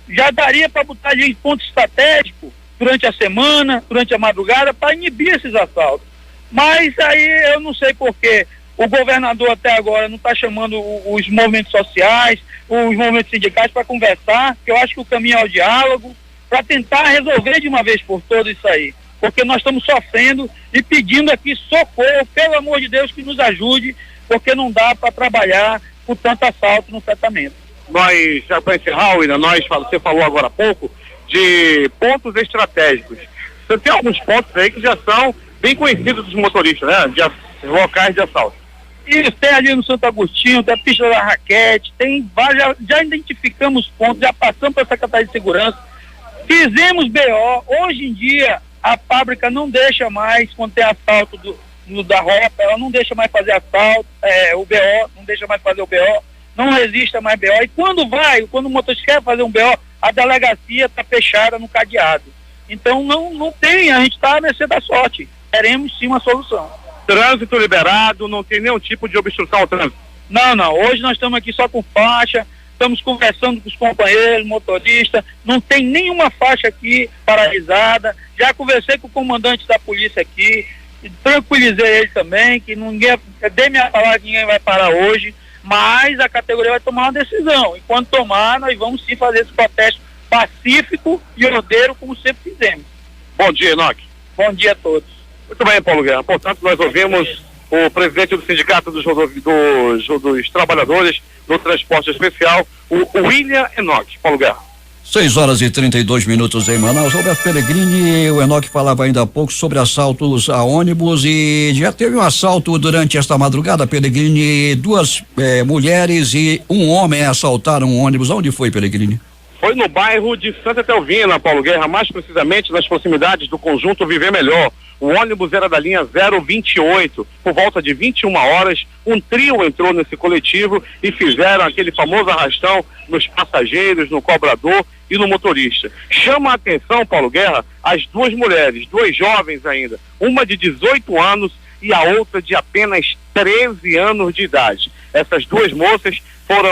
Já daria para botar ali em ponto estratégico durante a semana, durante a madrugada, para inibir esses assaltos. Mas aí eu não sei porquê o governador até agora não está chamando os movimentos sociais, os movimentos sindicais para conversar, que eu acho que o caminho é o diálogo, para tentar resolver de uma vez por todas isso aí. Porque nós estamos sofrendo e pedindo aqui socorro, pelo amor de Deus, que nos ajude, porque não dá para trabalhar com tanto assalto no tratamento. Nós, já para encerrar, William, você falou agora há pouco de pontos estratégicos. Você tem alguns pontos aí que já são bem conhecidos dos motoristas, né? De locais de assalto. Isso, tem ali no Santo Agostinho, tem a pista da Raquete, tem vários, já identificamos pontos, já passamos para a Secretaria de Segurança, fizemos BO, hoje em dia a fábrica não deixa mais, quando tem assalto da rota, ela não deixa mais fazer assalto, o BO, não deixa mais fazer o BO, não resiste mais BO, e quando o motorista quer fazer um BO, a delegacia está fechada no cadeado. Então não tem, a gente está à mercê da sorte, queremos sim uma solução. Trânsito liberado, não tem nenhum tipo de obstrução ao trânsito. Não, hoje nós estamos aqui só com faixa, estamos conversando com os companheiros, motoristas, não tem nenhuma faixa aqui paralisada. Já conversei com o comandante da polícia aqui, e tranquilizei ele também, que ninguém, dei minha palavra que ninguém vai parar hoje, mas a categoria vai tomar uma decisão. E quando tomar, nós vamos sim fazer esse protesto pacífico e ordeiro, como sempre fizemos. Bom dia, Enoque. Bom dia a todos. Muito bem, Paulo Guerra. Portanto, nós ouvimos o presidente do Sindicato dos Trabalhadores do Transporte Especial, o William Enoque. Paulo Guerra. 6h32 em Manaus. Roberto Peregrini, o Enoque falava ainda há pouco sobre assaltos a ônibus e já teve um assalto durante esta madrugada, Peregrini. Duas mulheres e um homem assaltaram um ônibus. Onde foi, Peregrini? Foi no bairro de Santa Etelvina, Paulo Guerra, mais precisamente nas proximidades do conjunto Viver Melhor. O ônibus era da linha 028. Por volta de 21 horas, um trio entrou nesse coletivo e fizeram aquele famoso arrastão nos passageiros, no cobrador e no motorista. Chama a atenção, Paulo Guerra, as duas mulheres, duas jovens ainda, uma de 18 anos e a outra de apenas 13 anos de idade. Essas duas moças foram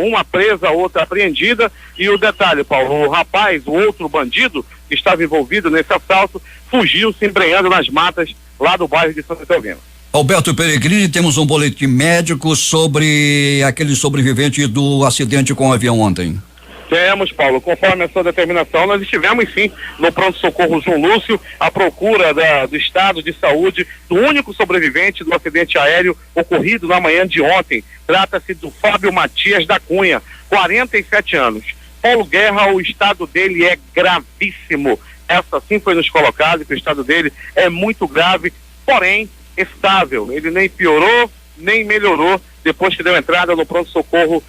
uma presa, outra apreendida, e o detalhe, Paulo, o rapaz, o outro bandido que estava envolvido nesse assalto, fugiu se embrenhando nas matas lá do bairro de Santa Etelvina. Alberto Peregrini, temos um boletim médico sobre aquele sobrevivente do acidente com o avião ontem. Temos, Paulo, conforme a sua determinação, nós estivemos sim no pronto-socorro João Lúcio à procura do estado de saúde do único sobrevivente do acidente aéreo ocorrido na manhã de ontem. Trata-se do Fábio Matias da Cunha, 47 anos. Paulo Guerra, o estado dele é gravíssimo. Essa sim foi nos colocado, que o estado dele é muito grave, porém estável. Ele nem piorou, nem melhorou depois que deu entrada no pronto-socorro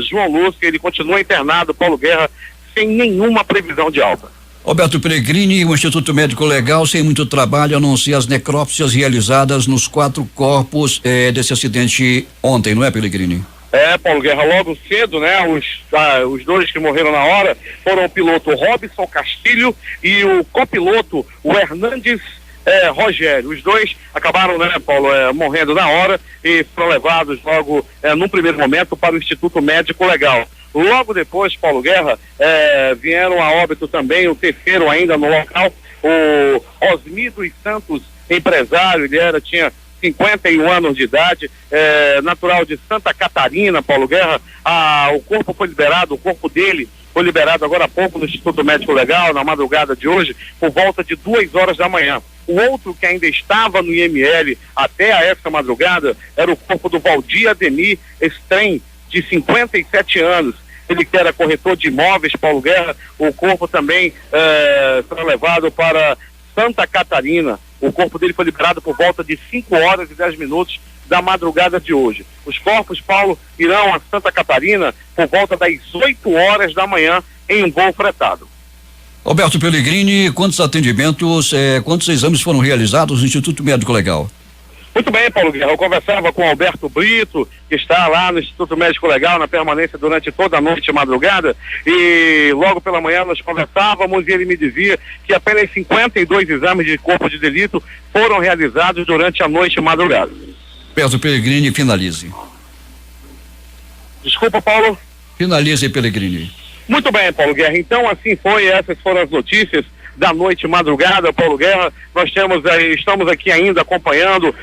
João Lúcio. Ele continua internado, Paulo Guerra, sem nenhuma previsão de alta. Roberto Peregrini, o Instituto Médico Legal, sem muito trabalho, anuncia as necrópsias realizadas nos 4 corpos desse acidente ontem, não é, Peregrini? Paulo Guerra, logo cedo, né? Os dois que morreram na hora foram o piloto Robson Castilho e o copiloto, o Hernandes Rogério. Os dois acabaram, né, Paulo, morrendo na hora e foram levados logo, num primeiro momento, para o Instituto Médico Legal. Logo depois, Paulo Guerra, vieram a óbito também o terceiro ainda no local, o Osmi dos Santos, empresário. Ele tinha 51 anos de idade, natural de Santa Catarina, Paulo Guerra. O corpo foi liberado, o corpo dele foi liberado agora há pouco no Instituto Médico Legal, na madrugada de hoje, por volta de 2 horas da manhã. O outro que ainda estava no IML até a essa madrugada era o corpo do Valdir Ademir Estrem, de 57 anos. Ele que era corretor de imóveis, Paulo Guerra. O corpo também será levado para Santa Catarina. O corpo dele foi liberado por volta de 5 horas e 10 minutos da madrugada de hoje. Os corpos, Paulo, irão a Santa Catarina por volta das 8 horas da manhã em um voo fretado. Roberto Peregrini, quantos atendimentos, quantos exames foram realizados no Instituto Médico Legal? Muito bem, Paulo Guerra, eu conversava com o Alberto Brito, que está lá no Instituto Médico Legal, na permanência durante toda a noite e madrugada, e logo pela manhã nós conversávamos e ele me dizia que apenas 52 exames de corpo de delito foram realizados durante a noite e madrugada. Alberto Peregrini, finalize. Desculpa, Paulo. Finalize, Peregrini. Muito bem, Paulo Guerra, então assim foi, essas foram as notícias da noite e madrugada, Paulo Guerra. Nós estamos aqui ainda acompanhando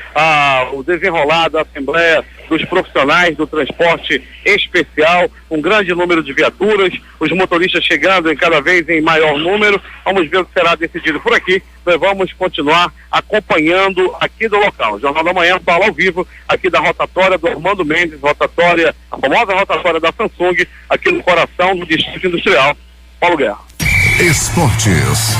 o desenrolar da Assembleia dos Profissionais do Transporte Especial, um grande número de viaturas, os motoristas chegando em cada vez em maior número. Vamos ver o que será decidido por aqui. Nós vamos continuar acompanhando aqui do local. O Jornal da Manhã fala ao vivo aqui da rotatória do Armando Mendes, a famosa rotatória da Samsung, aqui no coração do Distrito Industrial. Paulo Guerra. Esportes.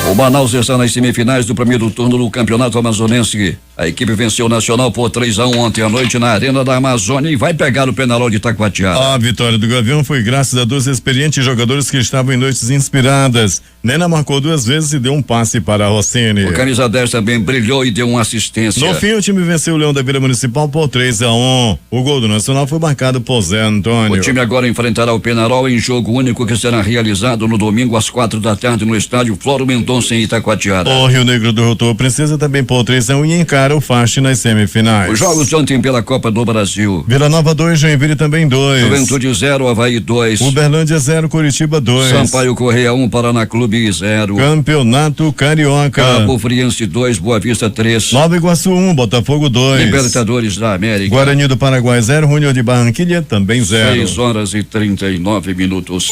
O Manaus está nas semifinais do primeiro turno do Campeonato Amazonense. A equipe venceu o Nacional por 3-1 ontem à noite na Arena da Amazônia e vai pegar o Penarol de Itacoatiara. A vitória do Gavião foi graças a 2 experientes jogadores que estavam em noites inspiradas. Nena marcou 2 vezes e deu um passe para a Rossini. O camisa 10 também brilhou e deu uma assistência. No fim, o time venceu o Leão da Vila Municipal por 3-1. O gol do Nacional foi marcado por Zé Antônio. O time agora enfrentará o Penarol em jogo único que será realizado no domingo às 4 da tarde no estádio Floro Mendoza. Mendonça em Itacoatiara. O Rio Negro derrotou a Princesa também por 3-1 e encara o Fast nas semifinais. Os jogos de ontem pela Copa do Brasil. Vila Nova 2, Joinville também 2. Juventude 0, Avaí 2. Uberlândia 0, Curitiba 2. Sampaio Correia 1, Paraná Clube 0. Campeonato Carioca. Cabo Friense 2, Boa Vista 3. Nova Iguaçu 1, Botafogo 2. Libertadores da América. Guarani do Paraguai 0, Júnior de Barranquilha também 0. 6h39.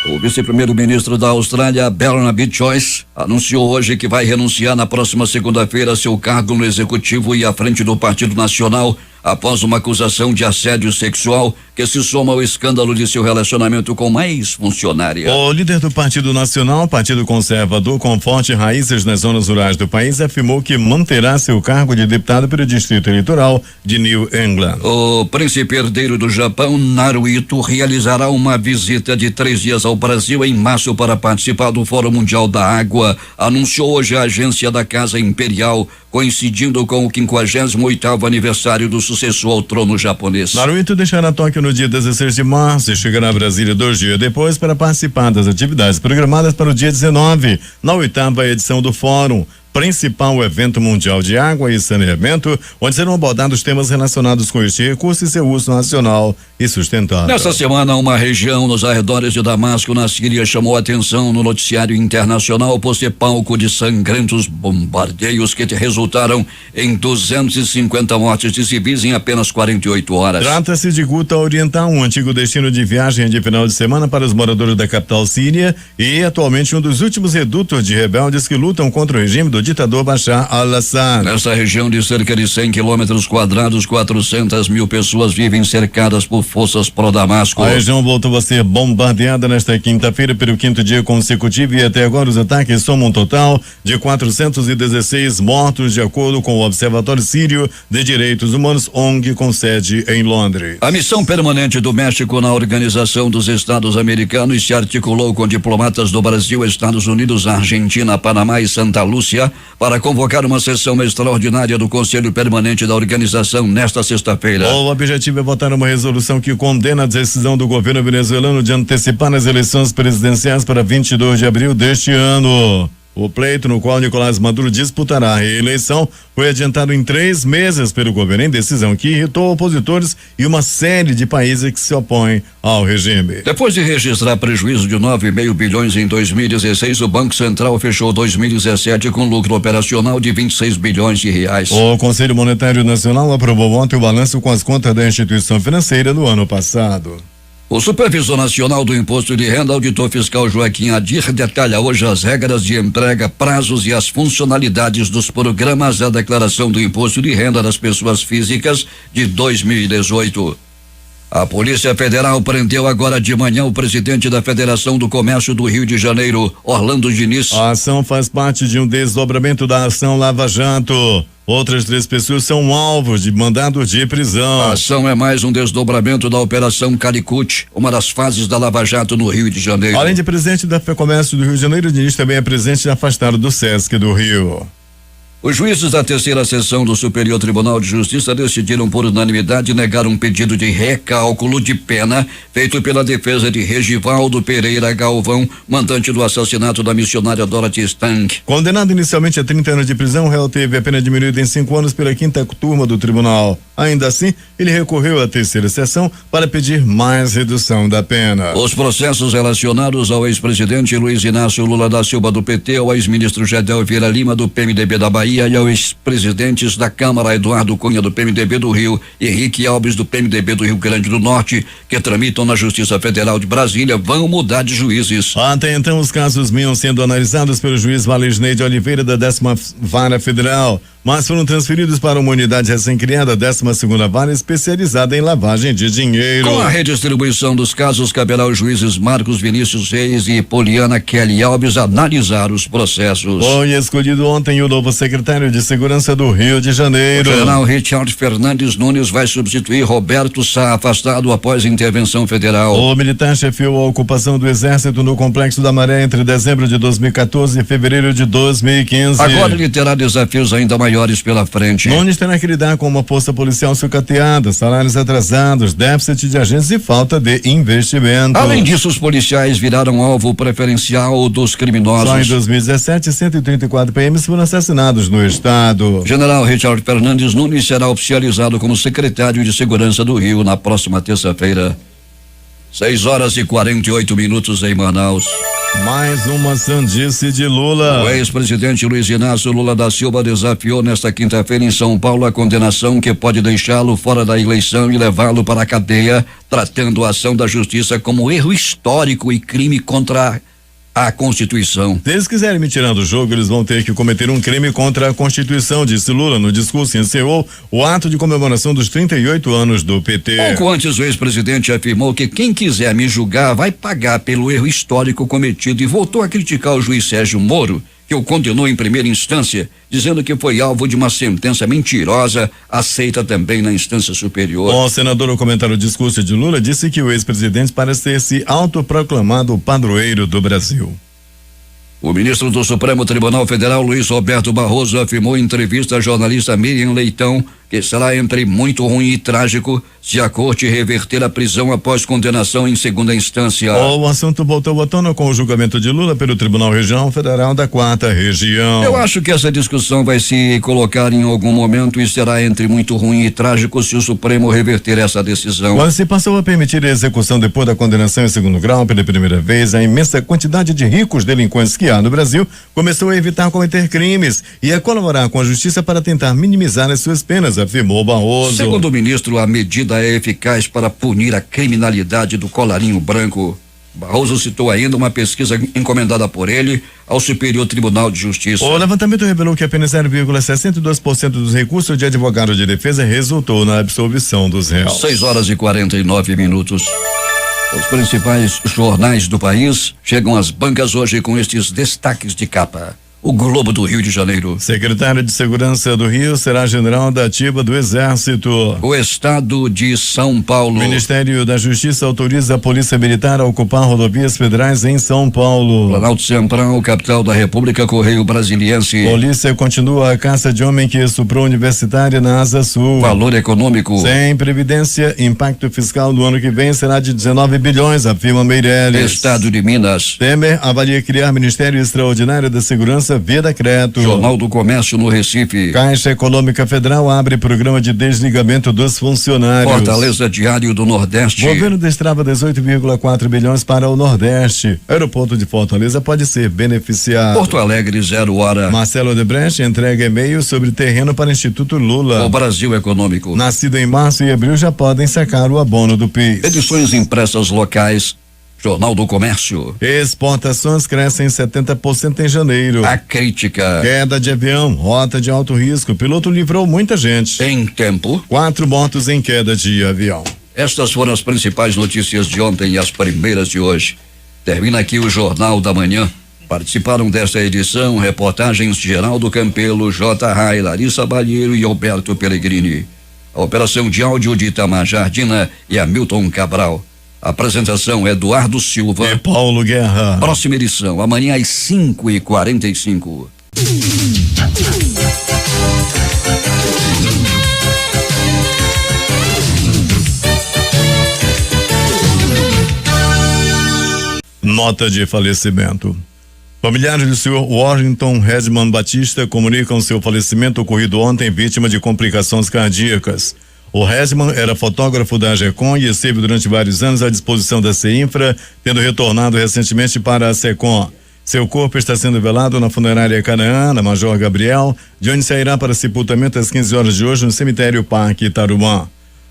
O vice-primeiro-ministro da Austrália, Barnaby Joyce, anunciou hoje que vai renunciar na próxima segunda-feira a seu cargo no executivo e à frente do Partido Nacional, após uma acusação de assédio sexual que se soma ao escândalo de seu relacionamento com uma ex-funcionária. O líder do Partido Nacional, Partido Conservador com fortes raízes nas zonas rurais do país, afirmou que manterá seu cargo de deputado pelo Distrito Eleitoral de New England. O príncipe herdeiro do Japão, Naruhito, realizará uma visita de 3 dias ao Brasil em março para participar do Fórum Mundial da Água, anunciou hoje a agência da Casa Imperial, coincidindo com o 58º aniversário do sucessor ao trono japonês. Naruhito deixará Tóquio no dia 16 de março e chegará a Brasília 2 dias depois para participar das atividades programadas para o dia 19, na 8ª edição do Fórum, principal evento mundial de água e saneamento, onde serão abordados temas relacionados com este recurso e seu uso nacional e sustentável. Nesta semana, uma região nos arredores de Damasco, na Síria, chamou a atenção no noticiário internacional por ser palco de sangrentos bombardeios que resultaram em 250 mortes de civis em apenas 48 horas. Trata-se de Guta Oriental, um antigo destino de viagem de final de semana para os moradores da capital síria e atualmente um dos últimos redutos de rebeldes que lutam contra o regime do ditador Bashar al-Assad. Nessa região de cerca de 100 quilômetros quadrados, 400 mil pessoas vivem cercadas por forças pró-Damasco. A região voltou a ser bombardeada nesta quinta-feira pelo 5º dia consecutivo e até agora os ataques somam um total de 416 mortos, de acordo com o Observatório Sírio de Direitos Humanos, ONG, com sede em Londres. A missão permanente do México na Organização dos Estados Americanos se articulou com diplomatas do Brasil, Estados Unidos, Argentina, Panamá e Santa Lúcia para convocar uma sessão extraordinária do Conselho Permanente da organização nesta sexta-feira. O objetivo é votar uma resolução que condena a decisão do governo venezuelano de antecipar as eleições presidenciais para 22 de abril deste ano. O pleito, no qual Nicolás Maduro disputará a reeleição, foi adiantado em 3 meses pelo governo, em decisão que irritou opositores e uma série de países que se opõem ao regime. Depois de registrar prejuízo de 9,5 bilhões em 2016, o Banco Central fechou 2017 com lucro operacional de 26 bilhões de reais. O Conselho Monetário Nacional aprovou ontem o balanço com as contas da instituição financeira do ano passado. O Supervisor Nacional do Imposto de Renda, auditor fiscal Joaquim Adir, detalha hoje as regras de entrega, prazos e as funcionalidades dos programas da declaração do Imposto de Renda das Pessoas Físicas de 2018. A Polícia Federal prendeu agora de manhã o presidente da Federação do Comércio do Rio de Janeiro, Orlando Diniz. A ação faz parte de um desdobramento da ação Lava Jato. Outras 3 pessoas são alvos de mandado de prisão. A ação é mais um desdobramento da Operação Calicut, uma das fases da Lava Jato no Rio de Janeiro. Além de presidente da FEComércio do Rio de Janeiro, Diniz também é presidente afastado do SESC do Rio. Os juízes da 3ª Seção do Superior Tribunal de Justiça decidiram por unanimidade negar um pedido de recálculo de pena feito pela defesa de Regivaldo Pereira Galvão, mandante do assassinato da missionária Dorothy Stank. Condenado inicialmente a 30 anos de prisão, o réu teve a pena diminuída em 5 anos pela 5ª turma do tribunal. Ainda assim, ele recorreu à 3ª Seção para pedir mais redução da pena. Os processos relacionados ao ex-presidente Luiz Inácio Lula da Silva do PT, ao ex-ministro Gedel Vieira Lima do PMDB da Bahia e aos ex-presidentes da Câmara, Eduardo Cunha do PMDB do Rio e Henrique Alves do PMDB do Rio Grande do Norte, que tramitam na Justiça Federal de Brasília, vão mudar de juízes. Até então, os casos vinham sendo analisados pelo juiz Valisney de Oliveira da 10ª Vara Federal, mas foram transferidos para uma unidade recém-criada, a 12ª Vara, especializada em lavagem de dinheiro. Com a redistribuição dos casos, caberá aos juízes Marcos Vinícius Reis e Poliana Kelly Alves analisar os processos. Foi escolhido ontem o novo secretário de Segurança do Rio de Janeiro. O general Richard Fernandes Nunes vai substituir Roberto Sá, afastado após intervenção federal. O militar chefiou a ocupação do Exército no Complexo da Maré entre dezembro de 2014 e fevereiro de 2015. Agora ele terá desafios ainda maiores maiores pela frente. Nunes terá que lidar com uma força policial sucateada, salários atrasados, déficit de agentes e falta de investimento. Além disso, os policiais viraram alvo preferencial dos criminosos. Só em 2017, 134 PMs foram assassinados no estado. General Richard Fernandes Nunes será oficializado como secretário de Segurança do Rio na próxima terça-feira. 6h48 em Manaus. Mais uma sandice de Lula. O ex-presidente Luiz Inácio Lula da Silva desafiou nesta quinta-feira em São Paulo a condenação que pode deixá-lo fora da eleição e levá-lo para a cadeia, tratando a ação da justiça como erro histórico e crime contra a Constituição. Se eles quiserem me tirar do jogo, eles vão ter que cometer um crime contra a Constituição, disse Lula no discurso em Seul, o ato de comemoração dos 38 anos do PT. Pouco antes, o ex-presidente afirmou que quem quiser me julgar vai pagar pelo erro histórico cometido e voltou a criticar o juiz Sérgio Moro, que o condenou em primeira instância, dizendo que foi alvo de uma sentença mentirosa, aceita também na instância superior. O senador, ao comentar o discurso de Lula, disse que o ex-presidente parece ter se autoproclamado padroeiro do Brasil. O ministro do Supremo Tribunal Federal, Luiz Roberto Barroso, afirmou em entrevista à jornalista Miriam Leitão que será entre muito ruim e trágico se a corte reverter a prisão após condenação em segunda instância. O assunto voltou à tona com o julgamento de Lula pelo Tribunal Regional Federal da 4ª Região. Eu acho que essa discussão vai se colocar em algum momento e será entre muito ruim e trágico se o Supremo reverter essa decisão. Quando se passou a permitir a execução depois da condenação em segundo grau pela primeira vez, a imensa quantidade de ricos delinquentes que há no Brasil começou a evitar cometer crimes e a colaborar com a justiça para tentar minimizar as suas penas, afirmou Barroso. Segundo o ministro, a medida é eficaz para punir a criminalidade do colarinho branco. Barroso citou ainda uma pesquisa encomendada por ele ao Superior Tribunal de Justiça. O levantamento revelou que apenas 0,62% dos recursos de advogado de defesa resultou na absolvição dos réus. 6h49. Os principais jornais do país chegam às bancas hoje com estes destaques de capa. O Globo do Rio de Janeiro. Secretário de Segurança do Rio será general da ativa do Exército. O Estado de São Paulo. Ministério da Justiça autoriza a Polícia Militar a ocupar rodovias federais em São Paulo. Planalto Central, capital da República, Correio Brasiliense. Polícia continua a caça de homem que estuprou universitária na Asa Sul. Valor econômico. Sem previdência, impacto fiscal do ano que vem será de 19 bilhões, afirma Meirelles. Estado de Minas. Temer avalia criar Ministério Extraordinário da Segurança via decreto. Jornal do Comércio no Recife. Caixa Econômica Federal abre programa de desligamento dos funcionários. Fortaleza Diário do Nordeste. Governo destrava 18,4 bilhões para o Nordeste. Aeroporto de Fortaleza pode ser beneficiado. Porto Alegre, 0 hora. Marcelo Odebrecht entrega e-mail sobre terreno para Instituto Lula. O Brasil Econômico. Nascido em março e abril já podem sacar o abono do PIS. Edições impressas locais. Jornal do Comércio. Exportações crescem 70% em janeiro. A crítica. Queda de avião, rota de alto risco. O piloto livrou muita gente. Em tempo. 4 mortos em queda de avião. Estas foram as principais notícias de ontem e as primeiras de hoje. Termina aqui o Jornal da Manhã. Participaram desta edição reportagens de Geraldo Campelo, J. Rai, Larissa Balheiro e Alberto Pellegrini. A operação de áudio de Itamar Jardina e Hamilton Cabral. A apresentação é Eduardo Silva e Paulo Guerra. Próxima edição, amanhã às 5h45. Nota de falecimento. Familiares do senhor Washington Redman Batista comunicam seu falecimento ocorrido ontem, vítima de complicações cardíacas. O Redman era fotógrafo da AGECOM e esteve durante vários anos à disposição da CEINFRA, tendo retornado recentemente para a SECOM. Seu corpo está sendo velado na funerária Canaã, na Major Gabriel, de onde sairá para sepultamento às 15 horas de hoje no cemitério Parque Tarumã.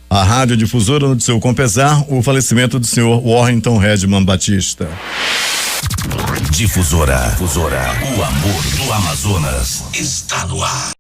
A Rádio Difusora noticiou com pesar o falecimento do senhor Washington Redman Batista. Difusora. O amor do Amazonas está no ar.